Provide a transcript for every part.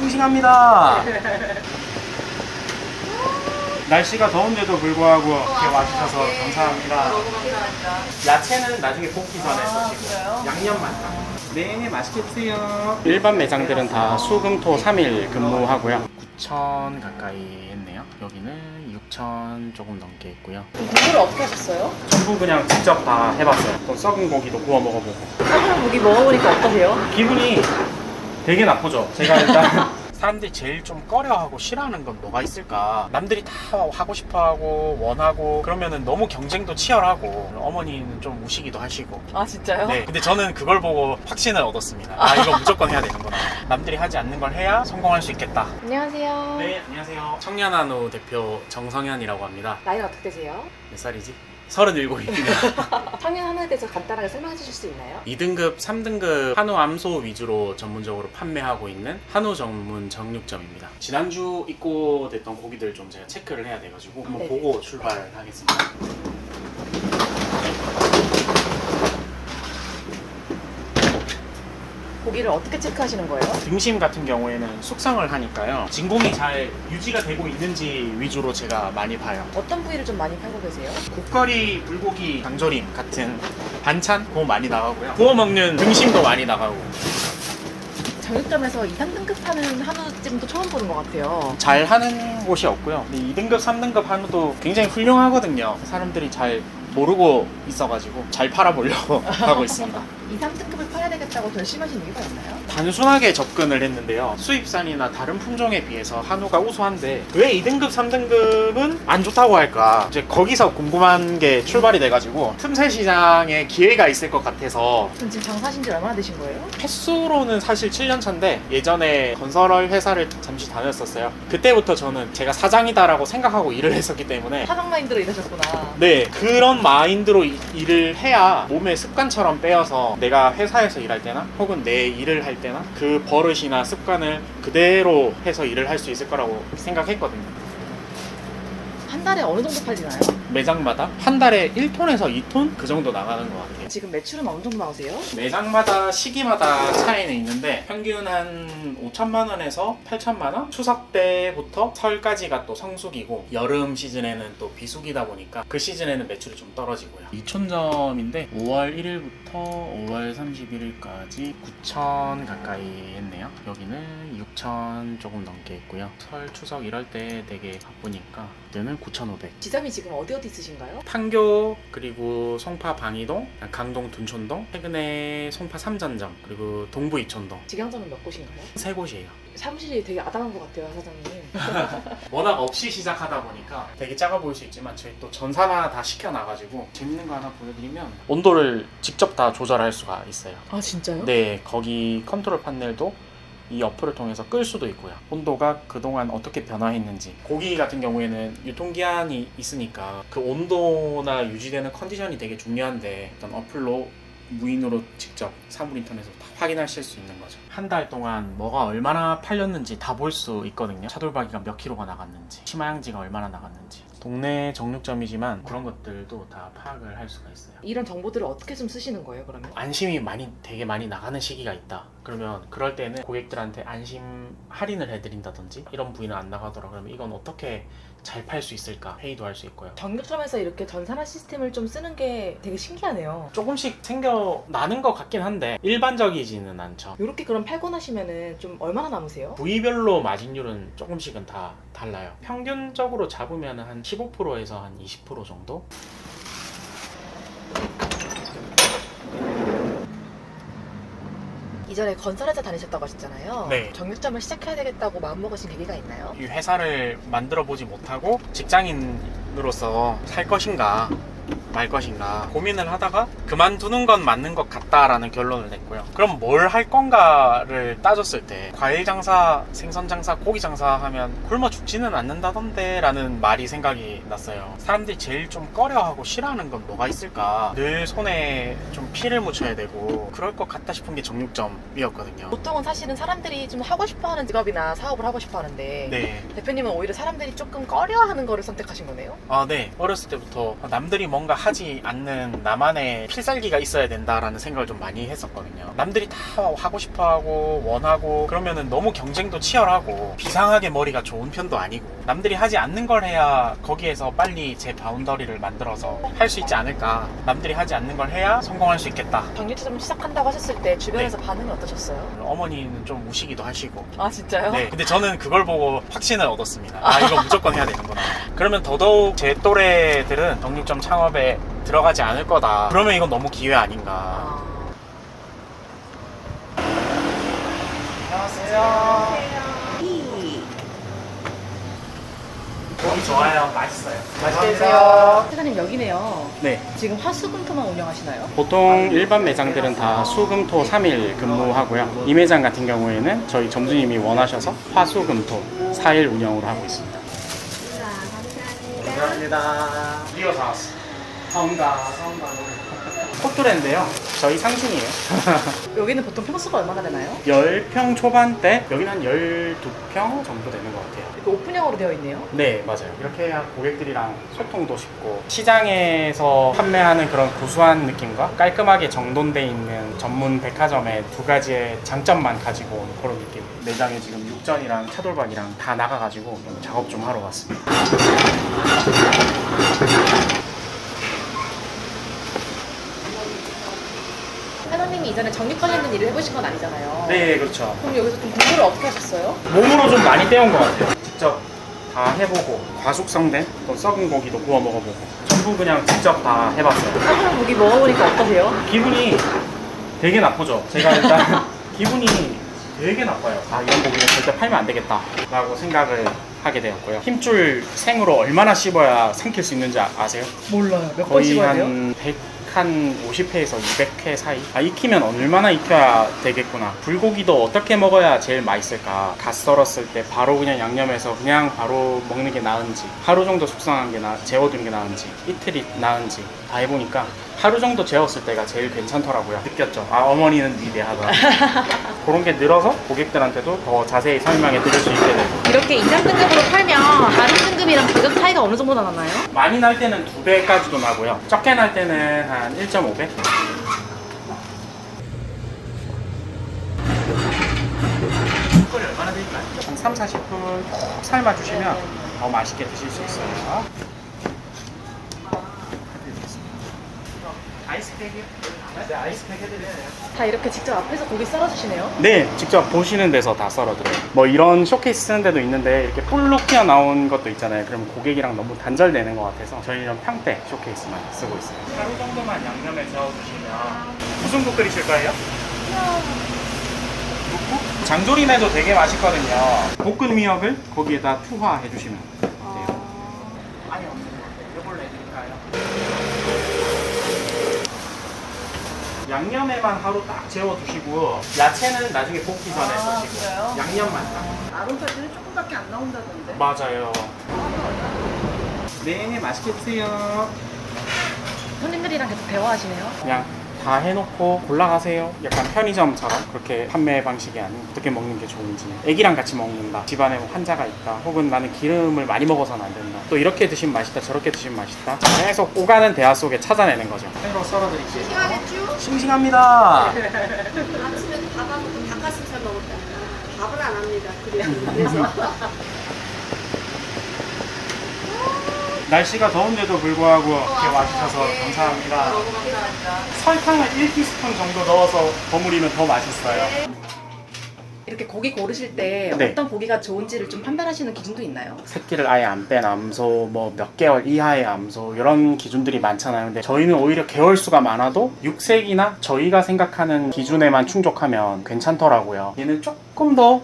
싱싱합니다. 날씨가 더운데도 불구하고 이렇게 와주셔서 감사합니다. 너무 감사합니다. 야채는 나중에 볶기 전에 드시고 그래요? 양념만 딱. 네, 맛있게 드세요. 일반 매장들은 다 수금토 3일 근무하고요. 9,000 가까이 했네요. 여기는 6,000 조금 넘게 있고요. 국물을 어떻게 하셨어요? 전부 그냥 직접 다 해봤어요. 또 썩은 고기도 구워 먹어보고. 썩은 고기 먹어보니까 어떠세요? 기분이 되게 나쁘죠. 제가 일단 사람들이 제일 좀 꺼려하고 싫어하는 건 뭐가 있을까? 남들이 다 하고 싶어하고 원하고 그러면은 너무 경쟁도 치열하고 어머니는 좀 우시기도 하시고. 아 진짜요? 네, 근데 저는 그걸 보고 확신을 얻었습니다. 아, 이거 무조건 해야 되는구나. 남들이 하지 않는 걸 해야 성공할 수 있겠다. 안녕하세요. 네, 안녕하세요. 청년한우 대표 정성현이라고 합니다. 나이가 어떻게 되세요? 몇 살이지? 37입니다. 청년 한우에 대해서 간단하게 설명해 주실 수 있나요? 2등급, 3등급 한우 암소 위주로 전문적으로 판매하고 있는 한우 전문 정육점입니다. 지난주 입고됐던 고기들 좀 제가 체크를 해야 돼가지고 한번 네네. 보고 출발하겠습니다. 고기를 어떻게 체크하시는 거예요? 등심 같은 경우에는 숙성을 하니까요. 진공이 잘 유지가 되고 있는지 위주로 제가 많이 봐요. 어떤 부위를 좀 많이 팔고 계세요? 국거리, 불고기, 장조림 같은 반찬 그거 많이 나가고요. 구워 먹는 등심도 많이 나가고. 정육점에서 2, 3등급 하는 한우찜도 처음 보는 것 같아요. 잘 하는 곳이 없고요. 2등급, 3등급 한우도 굉장히 훌륭하거든요. 사람들이 잘 모르고 있어가지고 잘 팔아보려고 하고 있습니다. 2, 3등급을 팔아야 되겠다고 결심하신 이유가 있나요? 단순하게 접근을 했는데요. 수입산이나 다른 품종에 비해서 한우가 우수한데 왜 2등급, 3등급은 안 좋다고 할까? 이제 거기서 궁금한 게 출발이 돼가지고 틈새 시장에 기회가 있을 것 같아서. 그럼 지금 장사하신 지 얼마나 되신 거예요? 횟수로는 사실 7년 차인데 예전에 건설업 회사를 잠시 다녔었어요. 그때부터 저는 제가 사장이다라고 생각하고 일을 했었기 때문에 사장 마인드로 일하셨구나. 네, 그런 마인드로 일을 해야 몸의 습관처럼 빼어서 내가 회사에서 일할 때나 혹은 내 일을 할 때나 그 버릇이나 습관을 그대로 해서 일을 할 수 있을 거라고 생각했거든요. 한 달에 어느 정도 팔리나요? 매장마다 한 달에 1톤에서 2톤 그 정도 나가는 것 같아요. 지금 매출은 어느 정도 나오세요? 매장마다 시기마다 차이는 있는데 평균 한 5천만 원에서 8천만 원? 추석 때부터 설까지가 또 성수기고 여름 시즌에는 또 비수기다 보니까 그 시즌에는 매출이 좀 떨어지고요. 2,000점인데 5월 1일부터 5월 31일까지 9,000 가까이 했네요. 여기는 6,000 조금 넘게 있고요. 설, 추석 이럴 때 되게 바쁘니까 그때는 9,500. 지점이 지금 어디 있으신가요? 판교, 그리고 송파 방이동, 강동 둔촌동, 최근에 송파 삼전점, 그리고 동부 이촌동 직영점은 몇 곳인가요? 세 곳이에요. 사무실이 되게 아담한 것 같아요, 사장님. 워낙 없이 시작하다 보니까 되게 작아 보일 수 있지만 저희 또 전산화 다 시켜놔가지고 재밌는 거 하나 보여드리면 온도를 직접 다 조절할 수가 있어요. 아 진짜요? 네, 거기 컨트롤 판넬도 이 어플을 통해서 끌 수도 있고요. 온도가 그동안 어떻게 변화했는지. 고기 같은 경우에는 유통기한이 있으니까 그 온도나 유지되는 컨디션이 되게 중요한데 일단 어플로 무인으로 직접 사물 인터넷으로 다 확인하실 수 있는 거죠. 한 달 동안 뭐가 얼마나 팔렸는지 다 볼 수 있거든요. 차돌박이가 몇 킬로가 나갔는지, 치마양지가 얼마나 나갔는지. 동네 정육점이지만 그런 것들도 다 파악을 할 수가 있어요. 이런 정보들을 어떻게 좀 쓰시는 거예요, 그러면? 안심이 되게 많이 나가는 시기가 있다. 그러면 그럴 때는 고객들한테 안심 할인을 해드린다든지 이런 부위는 안 나가더라. 그러면 이건 어떻게 잘 팔 수 있을까 회의도 할 수 있고요. 정육점에서 이렇게 전산화 시스템을 좀 쓰는 게 되게 신기하네요. 조금씩 생겨나는 것 같긴 한데 일반적이지는 않죠. 이렇게 그럼 팔고 나시면은 좀 얼마나 남으세요? 부위별로 마진율은 조금씩은 다 달라요. 평균적으로 잡으면 한 15%에서 한 20% 정도? 이전에 건설회사 다니셨다고 하셨잖아요. 네. 정육점을 시작해야 되겠다고 마음먹으신 계기가 있나요? 이 회사를 만들어 보지 못하고 직장인으로서 살 것인가 말 것인가 고민을 하다가 그만두는 건 맞는 것 같다라는 결론을 냈고요. 그럼 뭘 할 건가를 따졌을 때 과일 장사, 생선 장사, 고기 장사 하면 굶어 죽지는 않는다던데 라는 말이 생각이 났어요. 사람들이 제일 좀 꺼려하고 싫어하는 건 뭐가 있을까? 늘 손에 좀 피를 묻혀야 되고 그럴 것 같다 싶은 게 정육점이었거든요. 보통은 사실은 사람들이 좀 하고 싶어하는 직업이나 사업을 하고 싶어하는데 네. 대표님은 오히려 사람들이 조금 꺼려하는 거를 선택하신 거네요? 아, 네. 어렸을 때부터 남들이 뭔가 하지 않는 나만의 필살기가 있어야 된다라는 생각을 좀 많이 했었거든요. 남들이 다 하고 싶어하고 원하고 그러면은 너무 경쟁도 치열하고 비상하게 머리가 좋은 편도 아니고 남들이 하지 않는 걸 해야 거기에서 빨리 제 바운더리를 만들어서 할 수 있지 않을까. 남들이 하지 않는 걸 해야 성공할 수 있겠다. 정육점 시작한다고 하셨을 때 주변에서 반응이 어떠셨어요? 어머니는 좀 우시기도 하시고 아 진짜요? 네, 근데 저는 그걸 보고 확신을 얻었습니다. 아, 이거 무조건 해야 되는구나. 그러면 더더욱 제 또래들은 정육점 창업에 들어가지 않을 거다. 그러면 이건 너무 기회 아닌가. 아. 안녕하세요. 고기 좋아요. 맛있어요. 맛있게 드세요. 사장님 여기네요. 네. 지금 화수금토만 운영하시나요? 보통 일반 매장들은 다 수금토 3일 근무하고요. 이 매장 같은 경우에는 저희 점주님이 원하셔서 화수금토 4일 운영으로 하고 있습니다. 감사합니다. 리오 사왔어. 성가. 포토랜드요. 저희 상순이에요. 여기는 보통 평수가 얼마나 되나요? 10평 초반대, 여기는 한 12평 정도 되는 것 같아요. 이렇게 오픈형으로 되어 있네요. 네, 맞아요. 이렇게 해야 고객들이랑 소통도 쉽고 시장에서 판매하는 그런 구수한 느낌과 깔끔하게 정돈돼 있는 전문 백화점의 두 가지의 장점만 가지고 온 그런 느낌. 매장에 지금 육전이랑 차돌박이랑 다 나가가지고 작업 좀 하러 왔습니다. 사장님이 이전에 정육 관련된 일을 해보신 건 아니잖아요. 네, 그렇죠. 그럼 여기서 좀 공부를 어떻게 하셨어요? 몸으로 좀 많이 때운 것 같아요. 직접 다 해보고 과숙성된 또 썩은 고기도 구워 먹어보고 전부 그냥 직접 다 해봤어요. 사장 고기 먹어보니까 어떠세요? 기분이 되게 나쁘죠. 제가 일단 기분이 되게 나빠요. 아, 이런 고기는 절대 팔면 안 되겠다 라고 생각을 하게 되었고요. 힘줄 생으로 얼마나 씹어야 삼킬 수 있는지 아세요? 몰라요. 몇 번 거의 씹어야 돼요? 한 50회에서 200회 사이? 아, 익히면 얼마나 익혀야 되겠구나. 불고기도 어떻게 먹어야 제일 맛있을까? 갓 썰었을 때 바로 그냥 양념해서 그냥 바로 먹는 게 나은지, 하루 정도 숙성한 게 재워두는 게 나은지, 이틀이 나은지 다 해보니까 하루 정도 재웠을 때가 제일 괜찮더라고요. 느꼈죠. 아, 어머니는 위대하다. 그런 게 늘어서 고객들한테도 더 자세히 설명해 드릴 수 있게 되고. 이렇게 인장 등급으로 팔면 다른 등급이랑 가격 차이가 어느 정도 나나요? 많이 날 때는 2배까지도 나고요. 적게 날 때는 한 1.5배? 끓이 얼마나 드릴까요? 한 3, 40분 푹 삶아주시면 더 맛있게 드실 수 있어요. 아이스팩이요? 네, 아이스팩 해드려요. 다 이렇게 직접 앞에서 고기 썰어주시네요. 네, 직접 보시는 데서 다 썰어드려요. 뭐 이런 쇼케이스 쓰는 데도 있는데 이렇게 볼록 튀어나온 것도 있잖아요. 그러면 고객이랑 너무 단절되는 것 같아서 저희는 평대 쇼케이스만 쓰고 있어요. 하루 정도만 양념에 재워주시면 무슨 국 끓이실 거예요? 묵국? 장조림에도 되게 맛있거든요. 볶은 미역을 거기에다 투하해주시면 돼요. 아니, 없는 거. 이걸로 해드릴까요? 양념에만 하루 딱 재워두시고 야채는 나중에 볶기 전에 쓰시고 그래요? 양념만 딱. 아롱까지는 조금밖에 안 나온다던데. 맞아요. 네, 맛있게 드세요. 손님들이랑 계속 대화하시네요. 그냥 다 해놓고 골라가세요. 약간 편의점처럼 그렇게 판매 방식이 아닌 어떻게 먹는 게 좋은지. 애기랑 같이 먹는다. 집안에 뭐 환자가 있다. 혹은 나는 기름을 많이 먹어서는 안 된다. 또 이렇게 드시면 맛있다. 저렇게 드시면 맛있다. 계속 오가는 대화 속에 찾아내는 거죠. 새로 썰어드릴게요. 싱싱하겠죠? 싱싱합니다. 아침에 밥하고 닭가슴살 먹을 때 밥을 안 합니다. 그래서 날씨가 더운데도 불구하고 이렇게 와주셔서 네. 감사합니다. 너무 감사합니다. 설탕을 1티스푼 정도 넣어서 버무리면 더 맛있어요. 이렇게 고기 고르실 때 네. 어떤 고기가 좋은지를 좀 판단하시는 기준도 있나요? 새끼를 아예 안 뺀 암소, 뭐 몇 개월 이하의 암소 이런 기준들이 많잖아요. 근데 저희는 오히려 개월수가 많아도 6색이나 저희가 생각하는 기준에만 충족하면 괜찮더라고요. 얘는 조금 더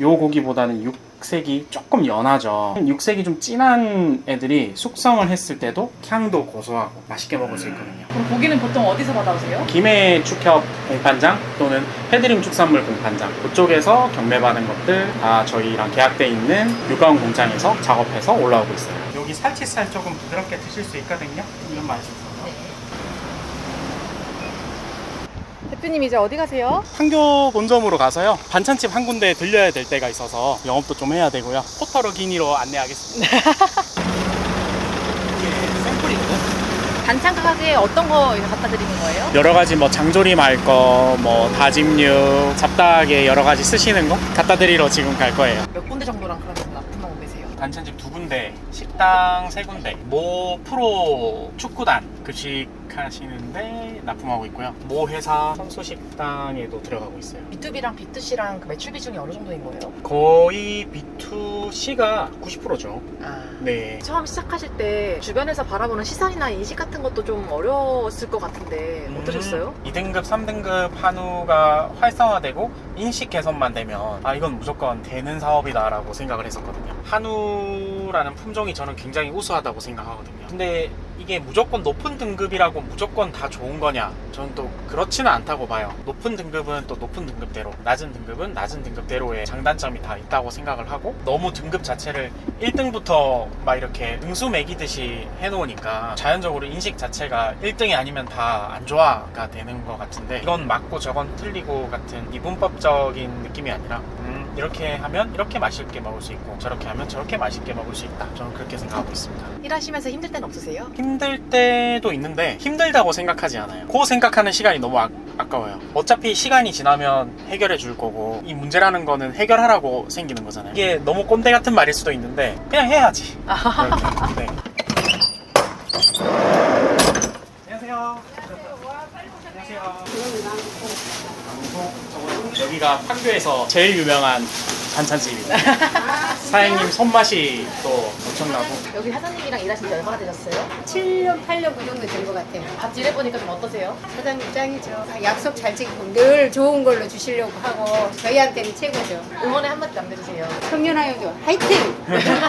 요 고기보다는 육색이 조금 연하죠. 육색이 좀 진한 애들이 숙성을 했을 때도 향도 고소하고 맛있게 먹을 수 있거든요. 그럼 고기는 보통 어디서 받아오세요? 김해축협 공판장 또는 해드림 축산물 공판장 그쪽에서 경매받은 것들 다 저희랑 계약돼 있는 육가원 공장에서 작업해서 올라오고 있어요. 여기 살치살 조금 부드럽게 드실 수 있거든요. 이런 맛이 있어서. 대표님 이제 어디 가세요? 판교 본점으로 가서요. 반찬집 한 군데 들려야 될 때가 있어서 영업도 좀 해야 되고요. 포터로 기니로 안내하겠습니다. 이게 샘플이거든. 반찬 가게에 어떤 거 이제 갖다 드리는 거예요? 여러 가지 뭐 장조림 할 거, 뭐 다짐육, 잡다하게 여러 가지 쓰시는 거 갖다 드리러 지금 갈 거예요. 몇 군데 정도랑 그러면 납품하고 계세요? 반찬집 2군데, 식당 3군데, 모 프로 축구단 급식하시는데 납품하고 있고요. 모 회사 선수식당에도 들어가고 있어요. B2B랑 B2C랑 그 매출 비중이 어느 정도인 거예요? 거의 B2C가 90%죠. 아. 네. 처음 시작하실 때 주변에서 바라보는 시선이나 인식 같은 것도 좀 어려웠을 것 같은데 어떠셨어요? 2등급, 3등급 한우가 활성화되고 인식 개선만 되면 아 이건 무조건 되는 사업이다라고 생각을 했었거든요. 한우라는 품종이 저는 굉장히 우수하다고 생각하거든요. 근데 이게 무조건 높은 등급이라고 무조건 다 좋은 거냐? 저는 또 그렇지는 않다고 봐요. 높은 등급은 또 높은 등급대로, 낮은 등급은 낮은 등급대로의 장단점이 다 있다고 생각을 하고, 너무 등급 자체를 1등부터 막 이렇게 응수 매기듯이 해놓으니까 자연적으로 인식 자체가 1등이 아니면 다 안 좋아가 되는 것 같은데, 이건 맞고 저건 틀리고 같은 이분법적인 느낌이 아니라 이렇게 하면 이렇게 맛있게 먹을 수 있고 저렇게 하면 저렇게 맛있게 먹을 수 있다. 저는 그렇게 생각하고 있습니다. 일하시면서 힘들 때는 없으세요? 힘들 때도 있는데 힘들다고 생각하지 않아요. 그거 생각하는 시간이 너무 아까워요. 어차피 시간이 지나면 해결해 줄 거고, 이 문제라는 거는 해결하라고 생기는 거잖아요. 이게 너무 꼰대 같은 말일 수도 있는데 그냥 해야지. 이렇게. 네. 안녕하세요. 안녕하세요. 여기가 판교에서 제일 유명한 반찬집입니다. 사장님 손맛이 또 엄청나고. 여기 사장님이랑 일하신 지 얼마나 되셨어요? 7년, 8년 그 정도 된 것 같아요. 갑질 해보니까 좀 어떠세요? 사장님 짱이죠. 약속 잘 지키고 늘 좋은 걸로 주시려고 하고 저희한테는 최고죠. 응원의 한마디 남겨주세요. 청년아유도 화이팅!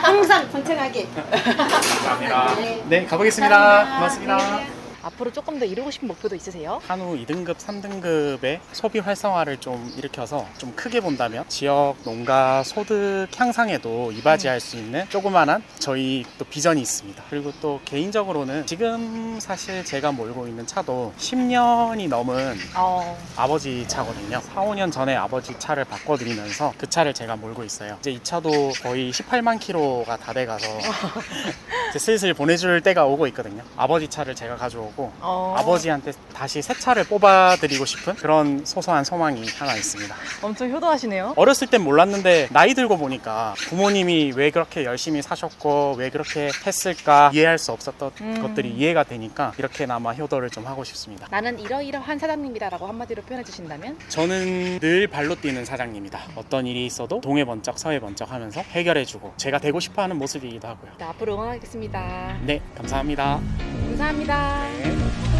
항상 번창하게. 감사합니다. 네. 네, 가보겠습니다. 고맙습니다. 앞으로 조금 더 이루고 싶은 목표도 있으세요? 한우 2등급, 3등급의 소비 활성화를 좀 일으켜서 좀 크게 본다면 지역 농가 소득 향상에도 이바지할 수 있는 조그만한 저희 또 비전이 있습니다. 그리고 또 개인적으로는 지금 사실 제가 몰고 있는 차도 10년이 넘은 아버지 차거든요. 4, 5년 전에 아버지 차를 바꿔드리면서 그 차를 제가 몰고 있어요. 이제 이 차도 거의 18만 킬로가 다 돼가서 이제 슬슬 보내줄 때가 오고 있거든요. 아버지 차를 제가 가져오고 아버지한테 다시 새 차를 뽑아드리고 싶은 그런 소소한 소망이 하나 있습니다. 엄청 효도하시네요. 어렸을 땐 몰랐는데 나이 들고 보니까 부모님이 왜 그렇게 열심히 사셨고 왜 그렇게 했을까 이해할 수 없었던 것들이 이해가 되니까 이렇게나마 효도를 좀 하고 싶습니다. 나는 이러이러한 사장님이다라고 한마디로 표현해 주신다면? 저는 늘 발로 뛰는 사장님이다. 어떤 일이 있어도 동해 번쩍 서해 번쩍 하면서 해결해주고 제가 되고 싶어하는 모습이기도 하고요. 네, 앞으로 응원하겠습니다. 네, 감사합니다. 감사합니다. 네.